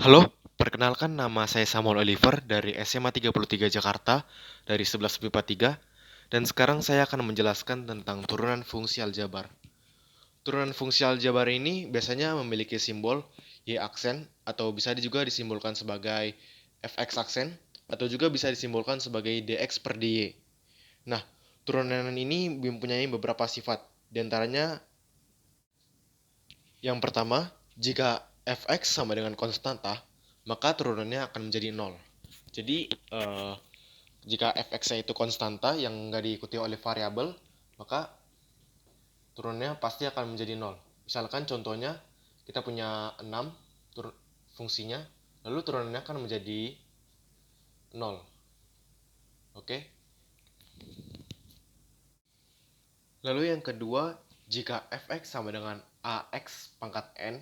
Halo, perkenalkan nama saya Samuel Oliver dari SMA 33 Jakarta dari 11 MIPA 3 dan sekarang saya akan menjelaskan tentang turunan fungsi aljabar. Turunan fungsi aljabar ini biasanya memiliki simbol Y aksen atau bisa juga disimbolkan sebagai Fx aksen atau juga bisa disimbolkan sebagai Dx per dy. Nah, turunan ini mempunyai beberapa sifat. Di antaranya yang pertama, jika fx sama dengan konstanta, maka turunannya akan menjadi 0. Jadi, jika fx-nya itu konstanta yang nggak diikuti oleh variabel, maka turunannya pasti akan menjadi 0. Misalkan contohnya, kita punya 6 fungsinya, lalu turunannya akan menjadi 0. Oke? Lalu yang kedua, jika fx sama dengan ax pangkat n,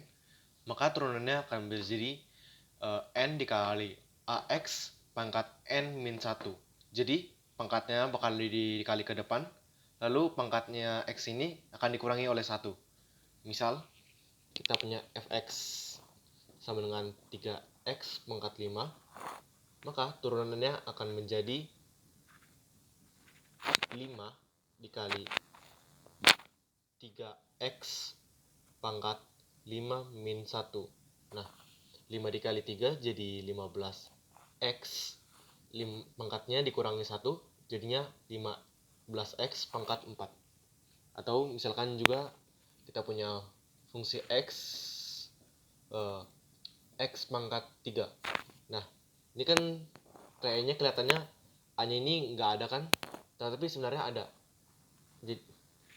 maka turunannya akan menjadi n dikali ax pangkat n min 1. Jadi pangkatnya bakal dikali ke depan, lalu pangkatnya x ini akan dikurangi oleh 1. Misal, kita punya fx sama dengan 3x pangkat 5, maka turunannya akan menjadi 5 dikali 3x pangkat 5 min 1. Nah, 5 dikali 3 jadi 15. X pangkatnya dikurangi 1 jadinya 15x pangkat 4. Atau misalkan juga kita punya fungsi x x pangkat 3. Nah, ini kan kayaknya kelihatannya A-nya ini nggak ada kan, tapi sebenarnya ada. Jadi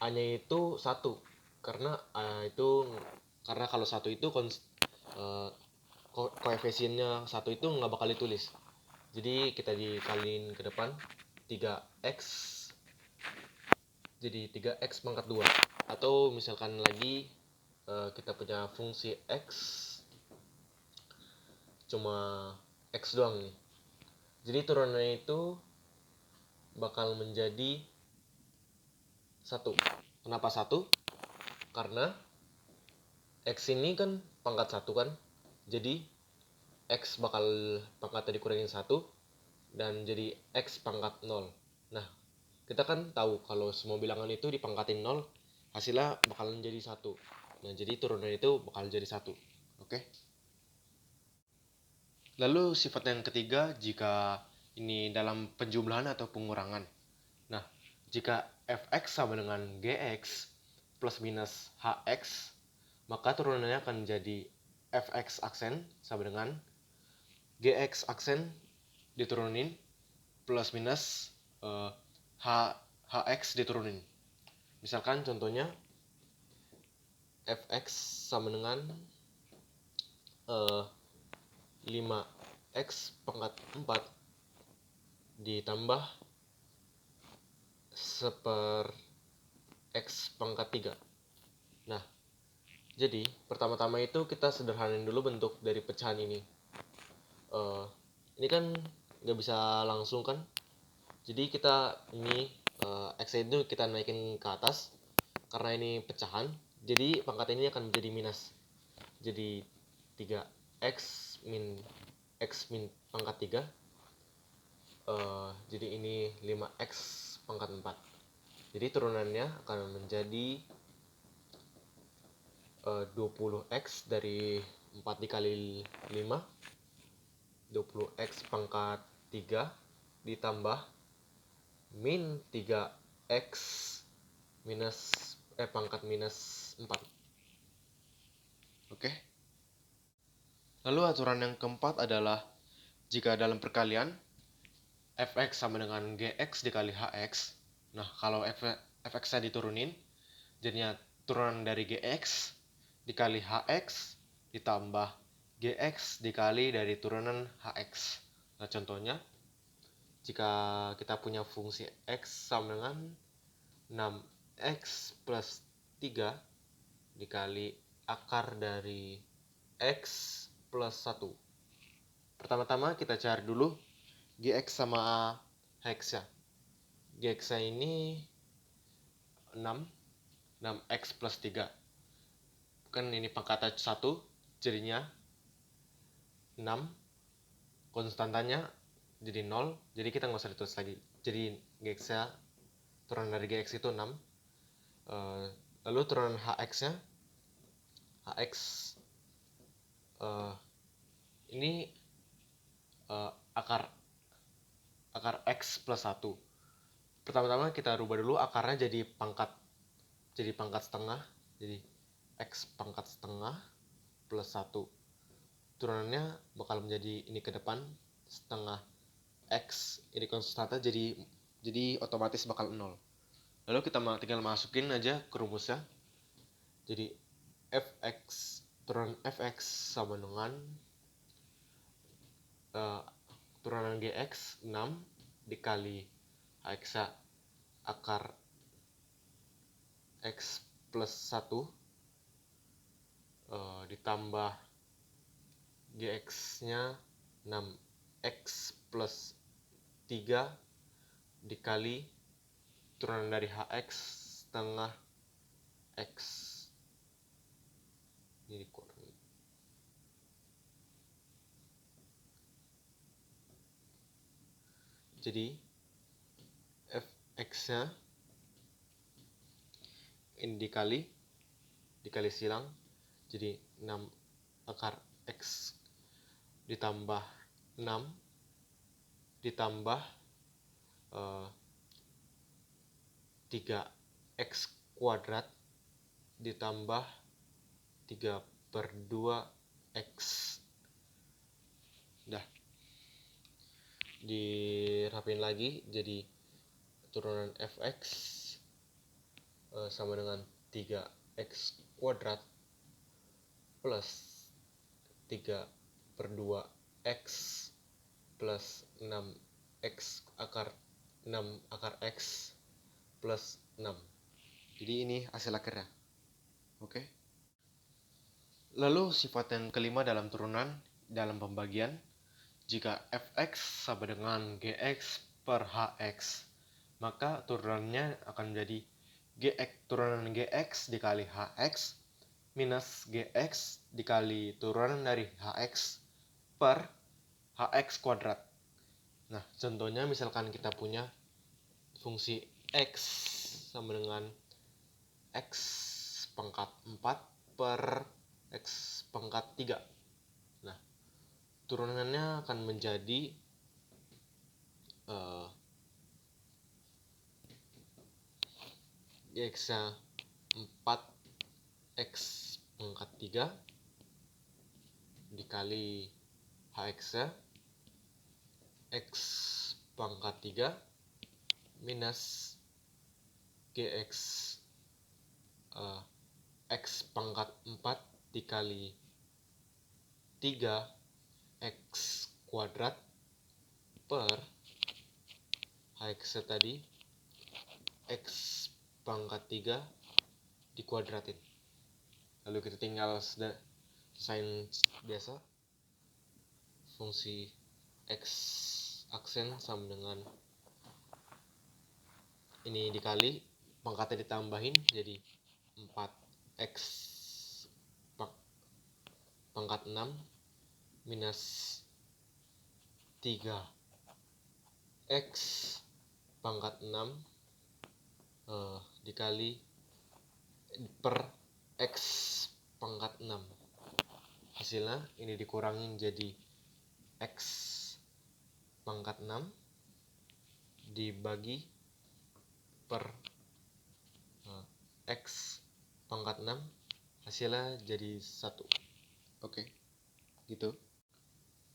A-nya itu 1 karena karena kalau 1 itu koefisiennya 1 itu nggak bakal ditulis. Jadi kita dikaliin ke depan 3x jadi 3x pangkat 2. Atau misalkan lagi kita punya fungsi x cuma x doang nih. Jadi turunannya itu bakal menjadi 1. Kenapa 1? Karena x ini kan pangkat 1 kan. Jadi x bakal pangkatnya dikurangin 1 dan jadi x pangkat 0. Nah, kita kan tahu kalau semua bilangan itu dipangkatin 0, hasilnya bakalan jadi 1. Nah, jadi turunan itu bakal jadi 1. Oke? Lalu sifat yang ketiga, jika ini dalam penjumlahan atau pengurangan. Nah, jika fx sama dengan gx plus minus hx, maka turunannya akan menjadi fx aksen sama dengan gx aksen diturunin plus minus hx diturunin. Misalkan contohnya fx sama dengan 5x pangkat 4 ditambah seper x pangkat 3. Nah, jadi pertama-tama itu kita sederhanain dulu bentuk dari pecahan ini. Ini kan nggak bisa langsung kan, jadi kita ini x itu kita naikin ke atas karena ini pecahan, jadi pangkat ini akan menjadi minus, jadi 3x min x min pangkat 3, jadi ini 5x pangkat 4. Jadi turunannya akan menjadi 20x dari 4 dikali 5, 20x pangkat 3 ditambah min 3x minus pangkat minus 4. Oke. Lalu aturan yang keempat adalah jika dalam perkalian fx sama dengan gx dikali hx. Nah, kalau fx-nya diturunin, jadinya turunan dari gx dikali hx ditambah gx dikali dari turunan hx. Nah, contohnya jika kita punya fungsi x sama dengan 6x plus 3 dikali akar dari x plus 1. Pertama-tama kita cari dulu gx sama hx-nya. Gx-nya ini 6x plus 3. Kan ini pangkatnya 1, jadinya 6, konstantanya jadi 0, jadi kita nggak usah ditulis lagi. Jadi GX-nya, turunan dari GX itu 6. Lalu turunan HX-nya, HX ini akar X plus 1. Pertama-tama kita rubah dulu akarnya jadi pangkat setengah. Jadi X pangkat setengah plus 1. Turunannya bakal menjadi ini ke depan setengah X, ini konstanta, jadi otomatis bakal 0. Lalu kita tinggal masukin aja ke rumusnya. Jadi turunan fx sama dengan turunan gx 6 dikali hx akar x plus 1 ditambah gx-nya 6x plus 3 dikali turunan dari hx setengah x. Ini dikurangi. Jadi fx-nya ini dikali silang, jadi 6 akar x ditambah 6 ditambah 3x kuadrat ditambah 3/2x. Dah, dirapin lagi, jadi turunan fx sama dengan 3x kuadrat plus 3/2x plus 6x akar x plus 6. Jadi ini hasil akhirnya. Oke. Lalu sifat yang kelima dalam turunan, dalam pembagian, jika fx sama dengan gx per hx, maka turunannya akan menjadi turunan gx dikali hx minus gx dikali turunan dari hx per hx kuadrat. Nah, contohnya misalkan kita punya fungsi x sama dengan x pangkat 4 per x pangkat 3. Nah, turunannya akan menjadi x-nya 4x pangkat 3 dikali hx-nya x pangkat 3 minus gx x pangkat 4 dikali 3x kuadrat per hx tadi x pangkat 3 dikuadratin. Lalu kita tinggal sign biasa, fungsi x aksen sama dengan ini dikali pangkatnya ditambahin jadi 4x pangkat 6 minus 3x pangkat 6 dikali per x pangkat 6. Hasilnya ini dikurangin jadi x pangkat 6 dibagi per x pangkat 6, hasilnya jadi 1. Oke, gitu.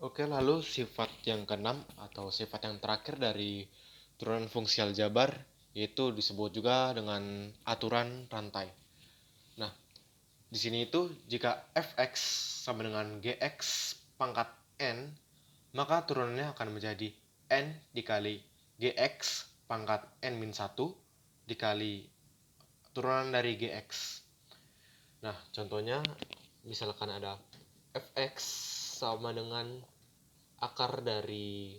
Oke, lalu sifat yang keenam atau sifat yang terakhir dari turunan fungsi aljabar yaitu disebut juga dengan aturan rantai. Nah, di sini itu jika fx sama dengan gx pangkat n, maka turunannya akan menjadi n dikali gx pangkat n-1 dikali turunan dari gx. Nah, contohnya misalkan ada fx sama dengan akar dari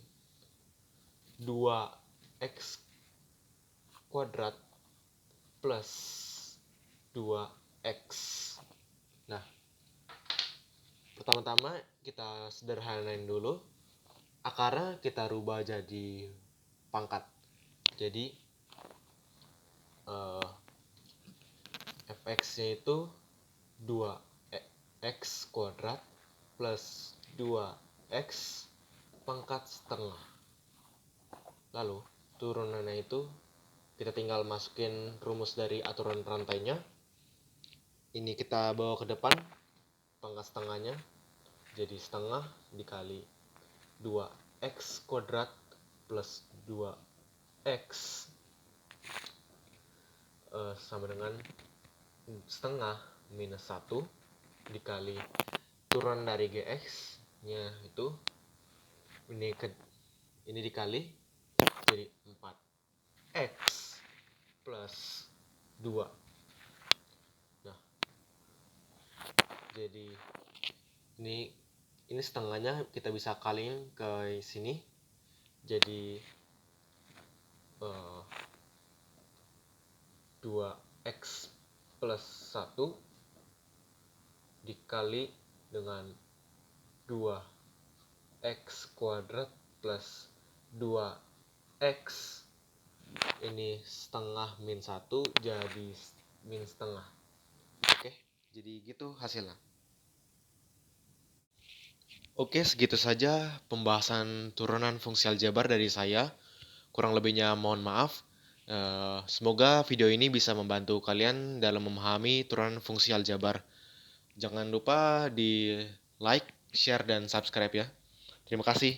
2x kuadrat plus 2x. Nah, Pertama-tama kita sederhanain dulu. Akarnya kita rubah jadi pangkat. Jadi fx-nya itu 2x kuadrat plus 2x pangkat setengah. Lalu turunannya itu kita tinggal masukin rumus dari aturan rantainya. Ini kita bawa ke depan, pangkat setengahnya jadi setengah dikali 2x kuadrat plus 2x sama dengan setengah minus 1 dikali turunan dari gx nya itu ini dikali jadi 4x plus 2. Nah, jadi ini setengahnya kita bisa kaliin ke sini jadi 2x plus 1 dikali dengan 2x kuadrat plus 2x ini setengah min 1 jadi min setengah. Oke, jadi gitu hasilnya. Oke, segitu saja pembahasan turunan fungsi aljabar dari saya. Kurang lebihnya mohon maaf. Semoga video ini bisa membantu kalian dalam memahami turunan fungsi aljabar. Jangan lupa di like, share, dan subscribe ya. Terima kasih.